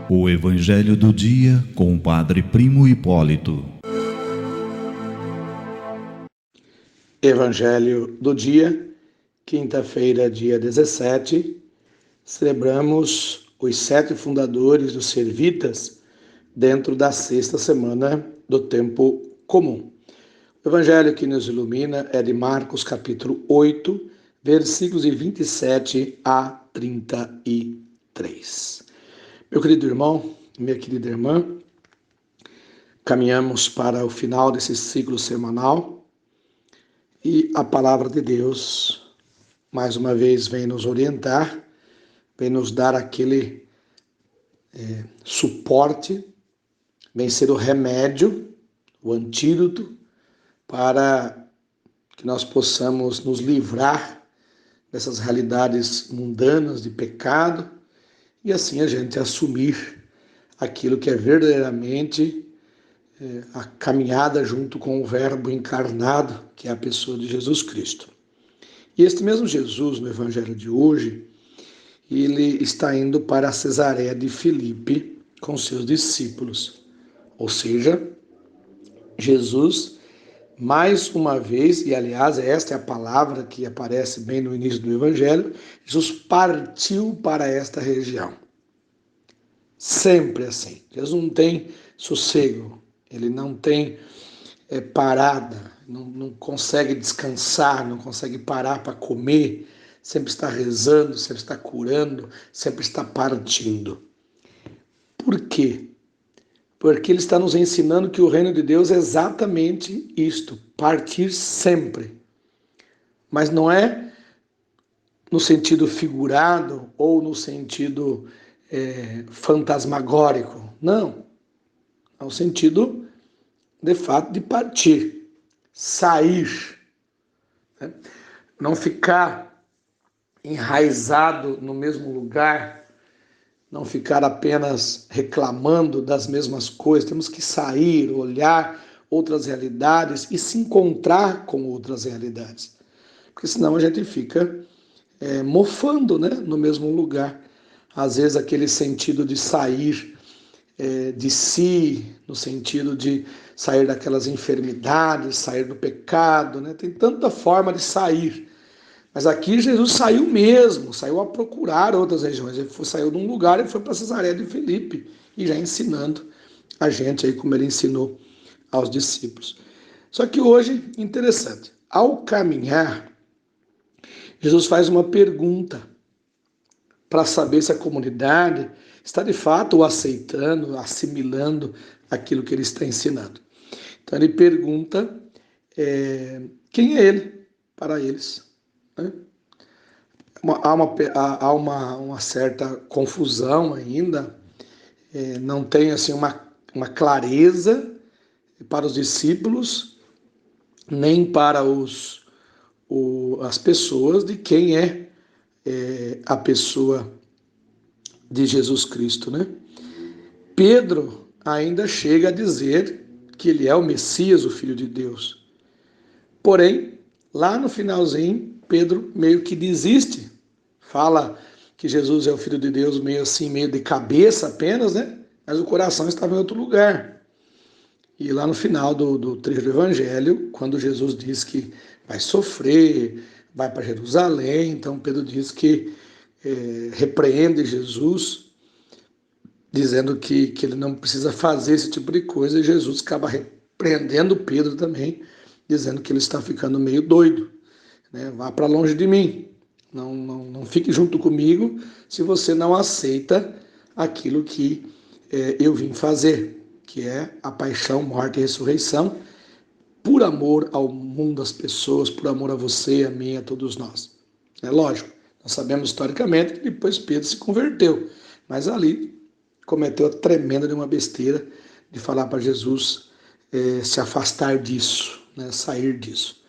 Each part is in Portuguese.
O Evangelho do Dia com o Padre Primo Hipólito. Evangelho do Dia, quinta-feira, dia 17, celebramos os 7 fundadores dos Servitas dentro da 6ª semana do Tempo Comum. O Evangelho que nos ilumina é de Marcos, capítulo 8, versículos de 27 a 33. Meu querido irmão, minha querida irmã, caminhamos para o final desse ciclo semanal e a palavra de Deus, mais uma vez, vem nos orientar, vem nos dar aquele suporte, vem ser o remédio, o antídoto, para que nós possamos nos livrar dessas realidades mundanas de pecado e assim a gente assumir aquilo que é verdadeiramente a caminhada junto com o Verbo encarnado, que é a pessoa de Jesus Cristo. E este mesmo Jesus, no Evangelho de hoje, ele está indo para Cesareia de Filipe com seus discípulos. Ou seja, Jesus, mais uma vez, e aliás esta é a palavra que aparece bem no início do Evangelho, Jesus partiu para esta região. Sempre assim. Jesus não tem sossego, ele não tem parada, não consegue descansar, não consegue parar para comer, sempre está rezando, sempre está curando, sempre está partindo. Por quê? Porque ele está nos ensinando que o reino de Deus é exatamente isto, partir sempre. Mas não é no sentido figurado ou no sentido fantasmagórico, não. É o sentido, de fato, de partir, sair, né? Não ficar enraizado no mesmo lugar, não ficar apenas reclamando das mesmas coisas. Temos que sair, olhar outras realidades e se encontrar com outras realidades. Porque senão a gente fica mofando, né, no mesmo lugar. Às vezes aquele sentido de sair de si, no sentido de sair daquelas enfermidades, sair do pecado, né? Tem tanta forma de sair. Mas aqui Jesus saiu mesmo, saiu a procurar outras regiões. Ele saiu de um lugar e foi para Cesareia de Filipe, e já ensinando a gente aí como ele ensinou aos discípulos. Só que hoje, interessante, ao caminhar, Jesus faz uma pergunta para saber se a comunidade está de fato o aceitando, assimilando aquilo que ele está ensinando. Então ele pergunta quem é ele para eles. Né? Há uma certa confusão ainda, não tem assim uma clareza para os discípulos, nem para as pessoas de quem é a pessoa de Jesus Cristo, né? Pedro ainda chega a dizer que ele é o Messias, o Filho de Deus. Porém, lá no finalzinho, Pedro meio que desiste, fala que Jesus é o Filho de Deus meio assim, meio de cabeça apenas, né? Mas o coração estava em outro lugar. E lá no final do trecho do Evangelho, quando Jesus diz que vai sofrer, vai para Jerusalém, então Pedro diz que repreende Jesus, dizendo que ele não precisa fazer esse tipo de coisa, e Jesus acaba repreendendo Pedro também, dizendo que ele está ficando meio doido, né? Vá para longe de mim, não fique junto comigo se você não aceita aquilo que eu vim fazer, que é a paixão, morte e ressurreição, por amor ao mundo, às pessoas, por amor a você, a mim, a todos nós. É lógico, nós sabemos historicamente que depois Pedro se converteu, mas ali cometeu a tremenda de uma besteira de falar para Jesus se afastar disso, né, sair disso.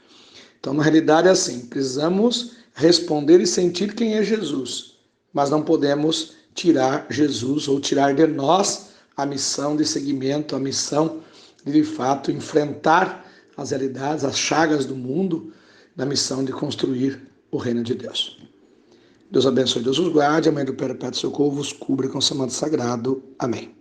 Então, na realidade é assim, precisamos responder e sentir quem é Jesus, mas não podemos tirar Jesus ou tirar de nós a missão de seguimento, a missão de fato enfrentar as realidades, as chagas do mundo, na missão de construir o reino de Deus. Deus abençoe, Deus os guarde, a Mãe do Perpétuo Socorro vos cubra com seu manto sagrado. Amém.